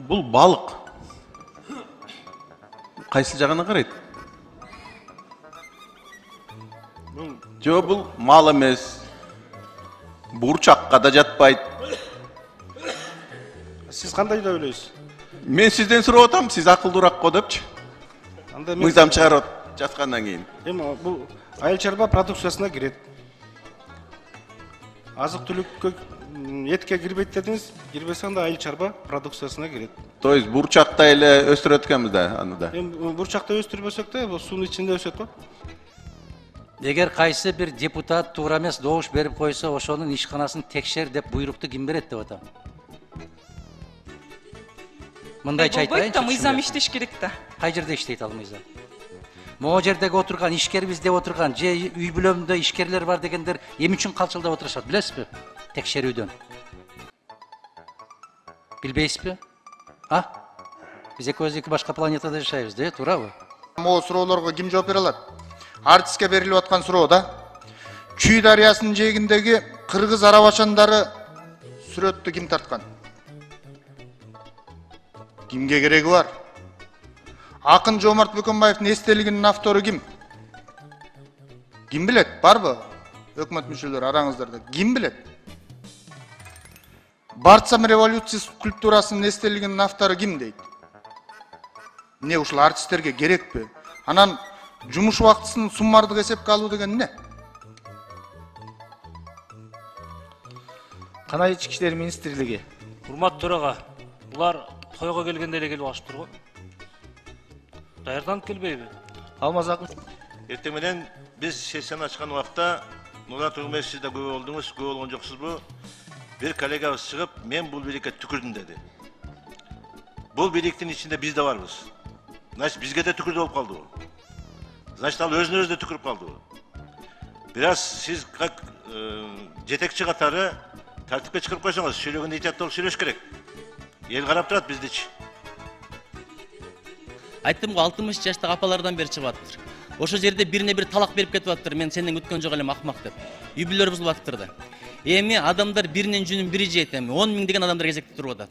Бұл балық. Қайсы жағына қарайды? Жо, бұл мал емес. Бурчаққа да жатпайды. Сіз қандай да ойлайсыз? Мен сізден сұрап отам, сіз ақылдырақ қой депші. Мыйзам шығарып жатқаннан кейін. Бұл айыл чарба продукциясына кіреді. Азық түлікке, етке кірбейді дедіңіз, кірбесе анда айыл чарба продукциясына кіреді. То есть бурчақта еле өстір өткенбіз да, анында. Бурчақта өстірбесек те, бұл суның içinde өсет ба? Егер кайсы бир депутат туура эмес добуш берип койсо, ошонун ишканасын текшер деп буйрукту ким берет деп атам. Мындай чайтайын. Болбойт да, мыйзам иштеш керек да. Кай жерде иштейт ал мыйзам? Могу жердеги отурган ишкербиз деп отурган, же үй бүлөмдө ишкерлер бар дегендер эмне үчүн калчылдап отурушат, билесизби? Текшерүүдөн. Билбейсизби? А? Биз экөөбүз эки башка планетада жашайбыз, да, туурабы? Могу суроолорго ким жооп бере алат? Артиске берилип аткан суроо да. Чүй дарыясынын жээгиндеги кыргыз арабачандары сүрөттү ким тарткан? Кимге кереги бар? Акын Жомарт Бөкөнбаевдин эстелигинин автору ким? Ким билет? Барбы? Өкмөт мүчөлөрү араңыздарда ким билет? Барцам революция скульптурасынын эстелигинин автору ким дейт? Не ушул артисттерге керекпи? Анан жумуш убактысын суммардык эсепке алуу деген эмне? Канай ички иштер министрлиги. Урматтуу төрага, булар тойго келгенде эле келип алышыптыр го. Даярданып келбейби? Алмаз акын. Эртең менен биз сессияны ачкан убакта, Мурат Угмеш, сиз да көп болдуңуз, көп болгон жоксузбу? Бир коллегабыз чыгып, мен бул бийликке түкүрдүм деди. Бул бийликтин ичинде биз да барбыз. Значит, бизге де түкүрдү болуп калды бул. Значит, ал өзүнө өзү түкүрүп калды бул. Бираз сиз как жетекчи катары тартипке чыгарып койсоңуз, сүйлөгөндө итаттуу сүйлөш керек. Эл карап турат биздичи. Айттым го 60 жаштагы апалардан бери чыгып атыптыр. Ошол жерде бирине бир талак берип кетип атыптыр. Мен сенден күткөн жок элем акмак деп. Үй бүлөлөр бузулуп атыптыр да. Эми адамдар биринин жүнүн бири жейт, эми 10 000 деген адамдар кезекте туруп атат.